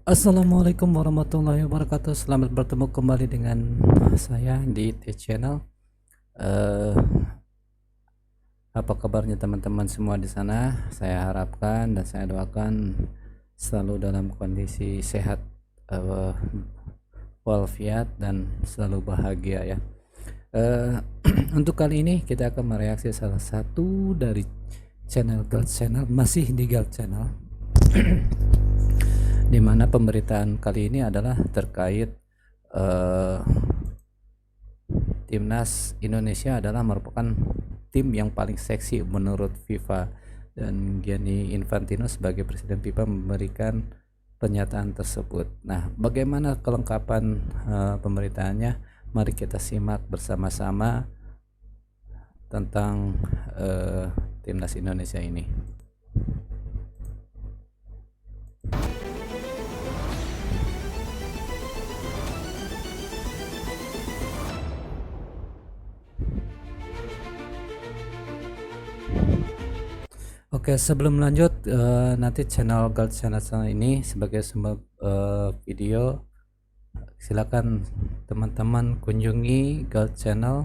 Assalamualaikum warahmatullahi wabarakatuh. Selamat bertemu kembali dengan saya di T-Channel. Eh, Apa kabarnya teman-teman semua di sana? Saya harapkan dan saya doakan selalu dalam kondisi sehat, eh, walafiat dan selalu bahagia ya. Eh, untuk kali ini kita akan mereaksi salah satu dari channel Gold Channel, masih di Gold Channel. Di mana pemberitaan kali ini adalah terkait timnas Indonesia adalah merupakan tim yang paling seksi menurut FIFA, dan Gianni Infantino sebagai presiden FIFA memberikan pernyataan tersebut. Nah, bagaimana kelengkapan pemberitaannya? Mari kita simak bersama-sama tentang timnas Indonesia ini. Oke, sebelum lanjut, nanti channel Gold Channel ini sebagai sumber video, silakan teman-teman kunjungi Gold Channel,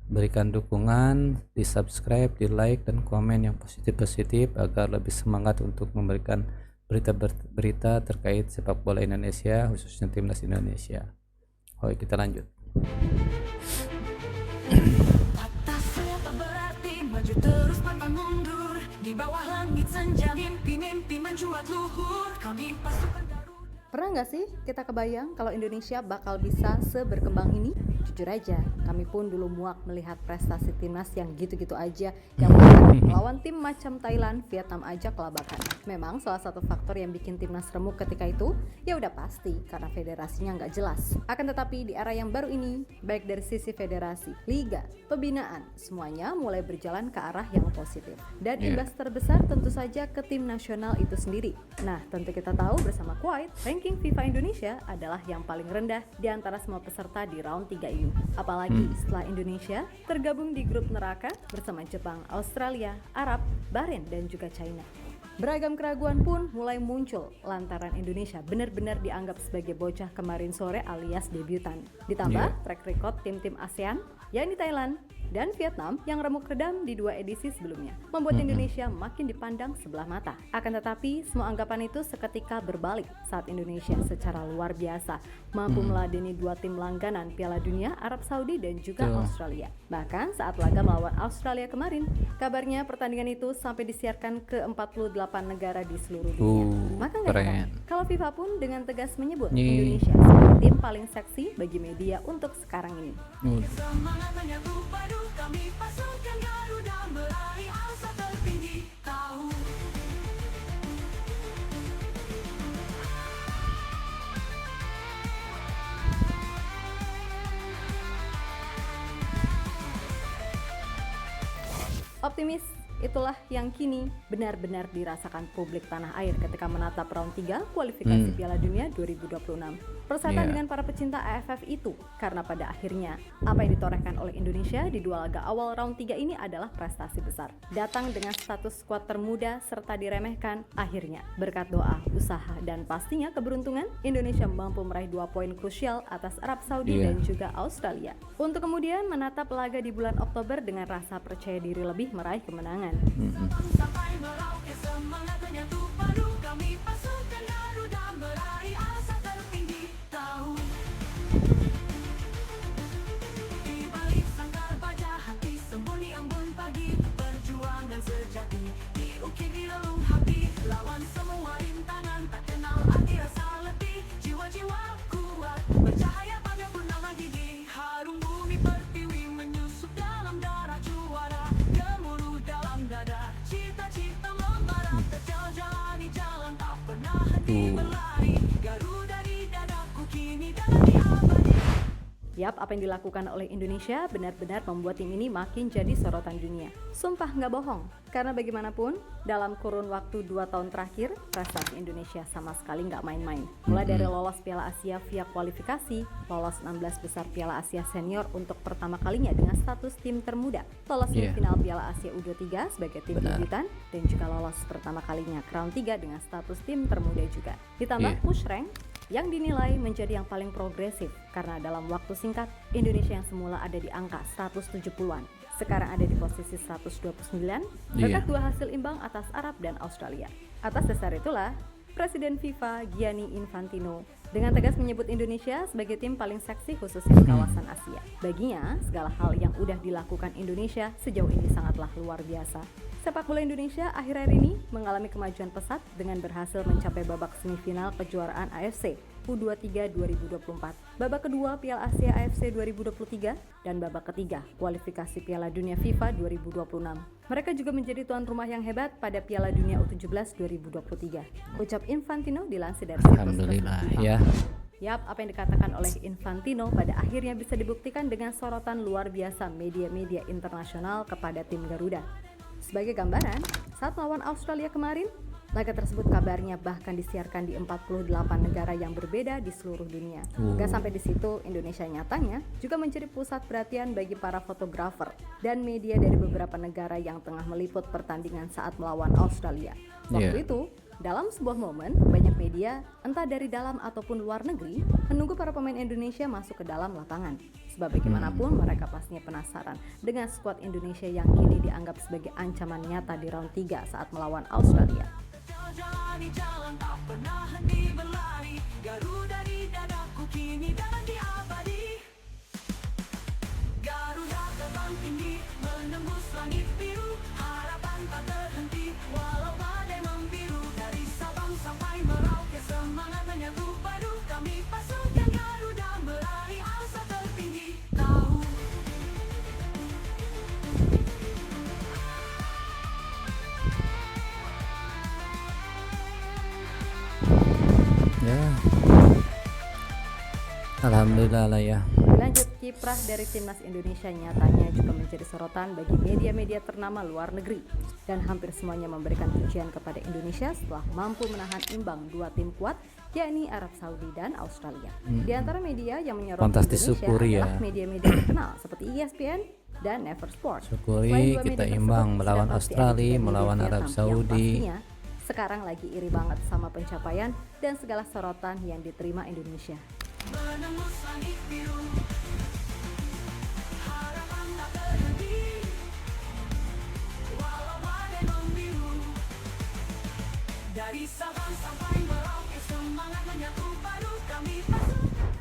berikan dukungan, di subscribe, di like, dan komen yang positif-positif agar lebih semangat untuk memberikan berita-berita terkait sepak bola Indonesia, khususnya timnas Indonesia. Oke, kita lanjut. Terus pantang mundur di bawah langit senja, mimpi-mimpi mencuat luhur. Kami pasukan Garuda. Pernah nggak sih kita kebayang kalau Indonesia bakal bisa seberkembang ini? Jujur aja, kami pun dulu muak melihat prestasi timnas yang gitu-gitu aja, yang bahkan melawan tim macam Thailand, Vietnam aja kelabakan. Memang salah satu faktor yang bikin timnas remuk ketika itu, ya udah pasti karena federasinya nggak jelas. Akan tetapi di era yang baru ini, baik dari sisi federasi, liga, pembinaan, semuanya mulai berjalan ke arah yang positif. Dan imbas terbesar tentu saja ke tim nasional itu sendiri. Nah, tentu kita tahu bersama Kuwait, ranking FIFA Indonesia adalah yang paling rendah di antara semua peserta di round 3 ini. Apalagi setelah Indonesia tergabung di grup neraka bersama Jepang, Australia, Arab, Bahrain, dan juga China. Beragam keraguan pun mulai muncul lantaran Indonesia benar-benar dianggap sebagai bocah kemarin sore alias debutan. Ditambah track record tim-tim ASEAN, yakni Thailand dan Vietnam yang remuk redam di 2 edisi sebelumnya, membuat Indonesia makin dipandang sebelah mata. Akan tetapi semua anggapan itu seketika berbalik saat Indonesia secara luar biasa mampu meladeni 2 tim langganan Piala Dunia, Arab Saudi dan juga Australia. Bahkan saat laga melawan Australia kemarin, kabarnya pertandingan itu sampai disiarkan ke 48 negara di seluruh dunia. Maka nggak heran kalau FIFA pun dengan tegas menyebut Indonesia sebagai tim paling seksi bagi media untuk sekarang ini. Semangat menyambut padu, kami pasukan Garuda meraih asa tertinggi. Tahu Optimis, itulah yang kini benar-benar dirasakan publik tanah air ketika menatap round 3 kualifikasi Piala Dunia 2026. Persahabatan dengan para pecinta AFF itu karena pada akhirnya apa yang ditorehkan oleh Indonesia di 2 laga awal round 3 ini adalah prestasi besar. Datang dengan status skuad termuda serta diremehkan, akhirnya berkat doa, usaha, dan pastinya keberuntungan, Indonesia mampu meraih 2 poin krusial atas Arab Saudi dan juga Australia. Untuk kemudian menatap laga di bulan Oktober dengan rasa percaya diri lebih meraih kemenangan. sampai merauke semangat menyatu padu, kami pasukan Garuda meraih asa tertinggi. Tahu di balik sangkar baja hati sembunyi embun pagi, perjuangan sejati diukir di relung hati, lawan semua rintangan tak kenal arti rasa letih, jiwa-jiwa kuat bercahaya pada purnama gigi, harum bumi pertiwi menyusup dalam darah juara, gemuruh dalam dada, cita-cita membara, terjalani jalan tak pernah henti berlari, Garuda di dadaku kini dan di abadi. Yap, apa yang dilakukan oleh Indonesia benar-benar membuat tim ini makin jadi sorotan dunia. Sumpah nggak bohong, karena bagaimanapun dalam kurun waktu 2 tahun terakhir, prestasi Indonesia sama sekali nggak main-main. Mulai dari lolos Piala Asia via kualifikasi, lolos 16 besar Piala Asia senior untuk pertama kalinya dengan status tim termuda, lolos semifinal Piala Asia U23 sebagai tim debutan, dan juga lolos pertama kalinya Crown 3 dengan status tim termuda juga. Ditambah push rank yang dinilai menjadi yang paling progresif karena dalam waktu singkat Indonesia yang semula ada di angka 170-an sekarang ada di posisi 129 berkat 2 hasil imbang atas Arab dan Australia. Atas dasar itulah Presiden FIFA Gianni Infantino dengan tegas menyebut Indonesia sebagai tim paling seksi khususnya di kawasan Asia. Baginya, segala hal yang udah dilakukan Indonesia sejauh ini sangatlah luar biasa. Sepak bola Indonesia akhir-akhir ini mengalami kemajuan pesat dengan berhasil mencapai babak semifinal kejuaraan AFC U23 2024, babak kedua Piala Asia AFC 2023, dan babak ketiga kualifikasi Piala Dunia FIFA 2026. Mereka juga menjadi tuan rumah yang hebat pada Piala Dunia U17 2023. Ucap Infantino dilansir dari situs Alhamdulillah FIFA. ya. Yap, apa yang dikatakan oleh Infantino pada akhirnya bisa dibuktikan dengan sorotan luar biasa media-media internasional kepada tim Garuda. Sebagai gambaran, saat melawan Australia kemarin, laga tersebut kabarnya bahkan disiarkan di 48 negara yang berbeda di seluruh dunia. Gak sampai di situ, Indonesia nyatanya juga menjadi pusat perhatian bagi para fotografer dan media dari beberapa negara yang tengah meliput pertandingan saat melawan Australia. Waktu itu, dalam sebuah momen, banyak media, entah dari dalam ataupun luar negeri, menunggu para pemain Indonesia masuk ke dalam lapangan. Sebab bagaimanapun mereka pastinya penasaran dengan skuad Indonesia yang kini dianggap sebagai ancaman nyata di round 3 saat melawan Australia. Jalani jalan tak pernah henti berlari, Garuda di dadaku kini dan diabadi. Garuda terbang tinggi menembus langit biru, harapan tak terhenti walau badai membiru. Dari Sabang sampai Merauke semangat menyatu padu, kami pasukan Garuda meraih asa tertinggi. Tahu Ya. Alhamdulillah lah ya. Lanjut, kiprah dari timnas Indonesia nyatanya juga menjadi sorotan bagi media-media ternama luar negeri dan hampir semuanya memberikan pujian kepada Indonesia setelah mampu menahan imbang 2 tim kuat yakni Arab Saudi dan Australia. Di antara media yang menyoroti Pantas Indonesia disyukuri ya. adalah media-media terkenal seperti ESPN dan Never Sport. Syukuri Selain dua kita media imbang tersebut, melawan sudah pasti ada Australia, juga media melawan Arab Vietnam yang Saudi. pastinya sekarang lagi iri banget sama pencapaian dan segala sorotan yang diterima Indonesia. menembus langit biru, harapan tak terhenti walau badai membiru. Dari Sabang sampai Merauke semangat menyatu padu, kami pasukan.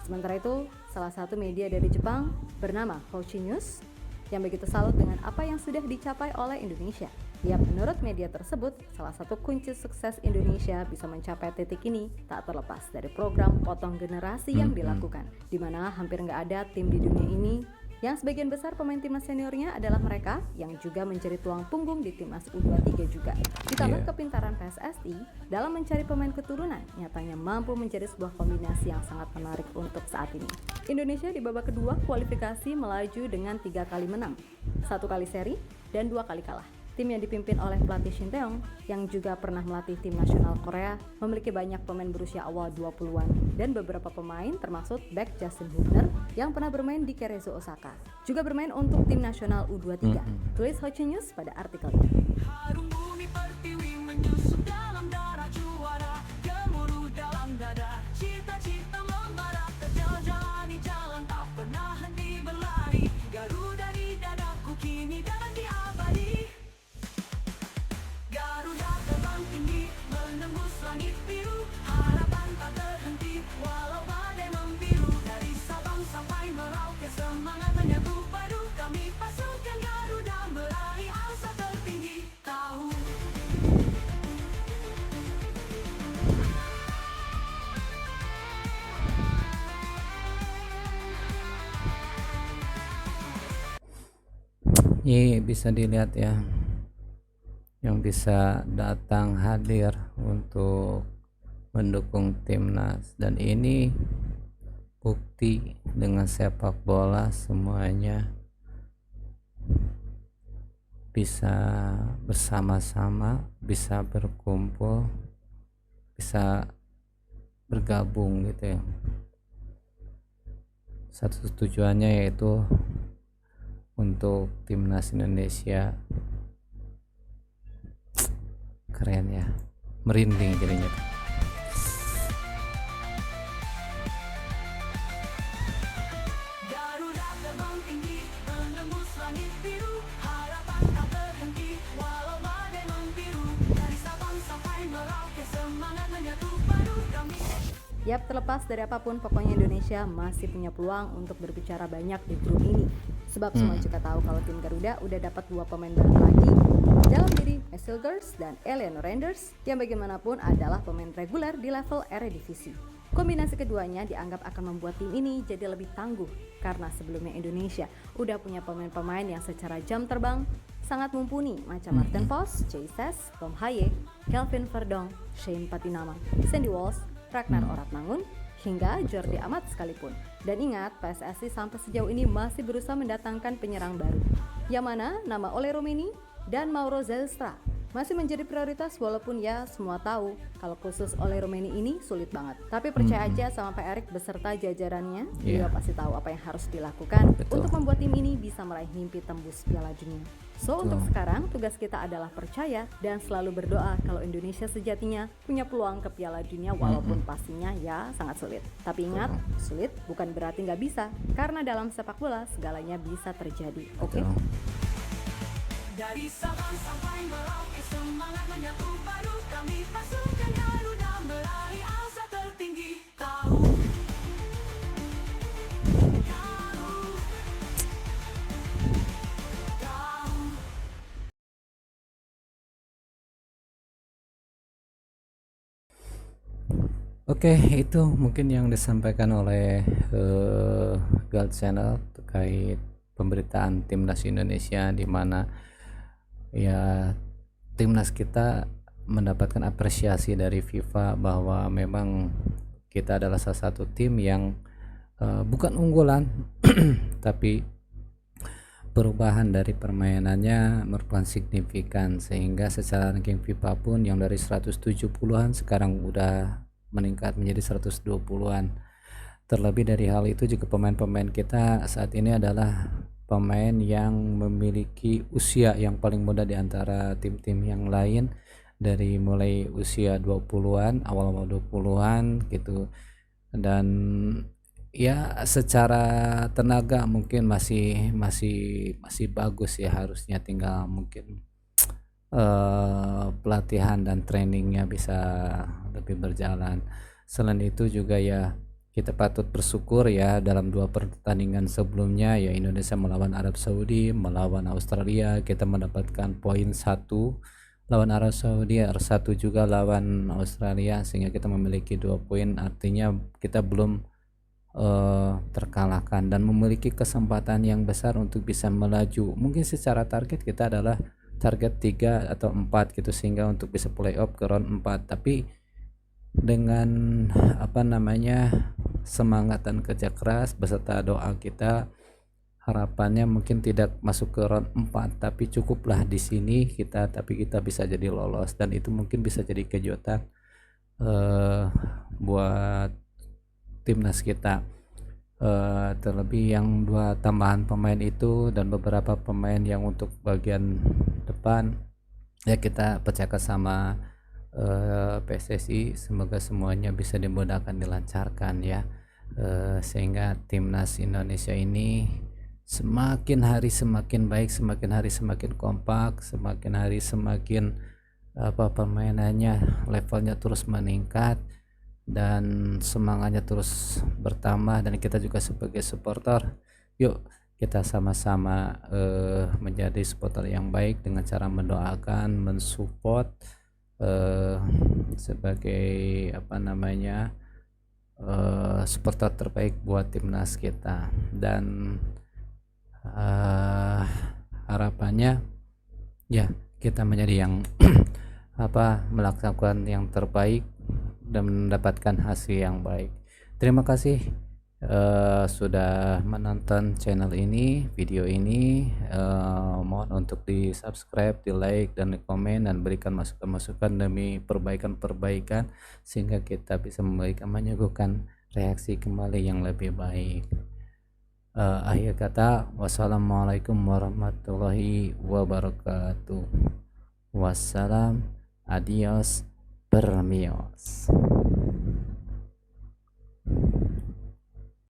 Sementara itu, salah satu media dari Jepang bernama Hochi News yang begitu salut dengan apa yang sudah dicapai oleh Indonesia. Ya, menurut media tersebut, salah satu kunci sukses Indonesia bisa mencapai titik ini tak terlepas dari program potong generasi yang dilakukan, di mana hampir nggak ada tim di dunia ini yang sebagian besar pemain timnas seniornya adalah mereka yang juga menjadi tulang punggung di timnas U23 juga. Ditambah kepintaran PSSI dalam mencari pemain keturunan nyatanya mampu menjadi sebuah kombinasi yang sangat menarik untuk saat ini. Indonesia di babak kedua kualifikasi melaju dengan 3 kali menang, 1 kali seri, dan 2 kali kalah. Tim yang dipimpin oleh pelatih Shin Tae-yong yang juga pernah melatih tim nasional Korea memiliki banyak pemain berusia awal 20-an dan beberapa pemain termasuk back Justin Hubner yang pernah bermain di Cerezo Osaka juga bermain untuk tim nasional U23. Tulis Hochi News pada artikelnya. Harum bumi pertiwi menyusup dalam darah juara, gemuruh dalam dada, cita-cita membara, terjalani jalan tak pernah henti berlari, Garuda di dadaku kini dan diabadi. Garuda terbang tinggi menembus langit biru, harapan tak terhenti walau badai membiru. Dari Sabang sampai Merauke semangat menyatu padu, kami pasukan Garuda meraih asa tertinggi. Tahu Ini bisa dilihat ya, yang bisa datang hadir untuk mendukung timnas, dan ini bukti dengan sepak bola semuanya bisa bersama-sama, bisa berkumpul, bisa bergabung gitu ya. Satu tujuannya yaitu untuk timnas Indonesia. Keren ya, merinding jadinya. Garuda terbang tinggi menembus langit biru, harapan tak berhenti walau badai membiru. Dari Sabang sampai Merauke semangat menyatu padu kami. Yap, terlepas dari apapun, pokoknya Indonesia masih punya peluang untuk berbicara banyak di grup ini. Sebab semua juga tahu kalau tim Garuda udah dapat 2 pemain baru lagi dalam diri Messil Girls dan Eleanor Renders yang bagaimanapun adalah pemain reguler di level Eredivisie. Kombinasi keduanya dianggap akan membuat tim ini jadi lebih tangguh karena sebelumnya Indonesia udah punya pemain-pemain yang secara jam terbang sangat mumpuni macam Martin Vos, Jay Sess, Tom Haye, Kelvin Verdong, Shane Patinama, Sandy Walsh, Ragnar Oratmangun, hingga Jordi Amat sekalipun. Dan ingat, PSSI sampai sejauh ini masih berusaha mendatangkan penyerang baru, yang mana nama Ole Romeni dan Mauro Zelstra masih menjadi prioritas, walaupun ya semua tahu kalau khusus Ole Romeni ini sulit banget. Tapi percaya aja sama Pak Erik beserta jajarannya, dia pasti tahu apa yang harus dilakukan untuk membuat tim ini bisa meraih mimpi tembus Piala Dunia. So untuk sekarang tugas kita adalah percaya dan selalu berdoa kalau Indonesia sejatinya punya peluang ke Piala Dunia, walaupun pastinya ya sangat sulit. Tapi ingat, sulit bukan berarti nggak bisa, karena dalam sepak bola segalanya bisa terjadi. Oke? Dari Sabang sampai Merauke semangat menyatu padu kami pasukan Garuda meraih asa tertinggi. Tahu Oke, itu mungkin yang disampaikan oleh Gold Channel terkait pemberitaan timnas Indonesia, di mana ya timnas kita mendapatkan apresiasi dari FIFA bahwa memang kita adalah salah satu tim yang bukan unggulan tapi perubahan dari permainannya merupakan signifikan, sehingga secara ranking FIFA pun yang dari 170-an sekarang udah meningkat menjadi 120-an. Terlebih dari hal itu juga pemain-pemain kita saat ini adalah pemain yang memiliki usia yang paling muda di antara tim-tim yang lain, dari mulai usia 20-an, awal-awal 20-an gitu. Dan ya secara tenaga mungkin masih bagus ya, harusnya tinggal mungkin pelatihan dan trainingnya bisa lebih berjalan. Selain itu juga ya kita patut bersyukur ya, dalam 2 pertandingan sebelumnya ya Indonesia melawan Arab Saudi, melawan Australia, kita mendapatkan poin 1 lawan Arab Saudi, 1 juga lawan Australia, sehingga kita memiliki 2 poin, artinya kita belum terkalahkan dan memiliki kesempatan yang besar untuk bisa melaju. Mungkin secara target kita adalah target 3 atau 4 gitu, sehingga untuk bisa playoff ke round 4. Tapi dengan semangat dan kerja keras beserta doa kita, harapannya mungkin tidak masuk ke round 4, tapi cukuplah di sini tapi kita bisa jadi lolos, dan itu mungkin bisa jadi kejutan buat timnas kita. Terlebih yang 2 tambahan pemain itu dan beberapa pemain yang untuk bagian depan ya, kita percayakan sama PSSI, semoga semuanya bisa dimudahkan, dilancarkan ya, sehingga timnas Indonesia ini semakin hari semakin baik, semakin hari semakin kompak, semakin hari semakin permainannya levelnya terus meningkat dan semangatnya terus bertambah. Dan kita juga sebagai supporter, yuk kita sama-sama menjadi supporter yang baik dengan cara mendoakan, mensupport sebagai supporter terbaik buat timnas kita. Dan harapannya ya kita menjadi yang melakukan yang terbaik dan mendapatkan hasil yang baik. Terima kasih sudah menonton channel ini, video ini. Mohon untuk di subscribe, di like, dan di komen, dan berikan masukan-masukan demi perbaikan-perbaikan sehingga kita bisa menyuguhkan reaksi kembali yang lebih baik. Akhir kata, wassalamualaikum warahmatullahi wabarakatuh. Wassalam, adios, permios.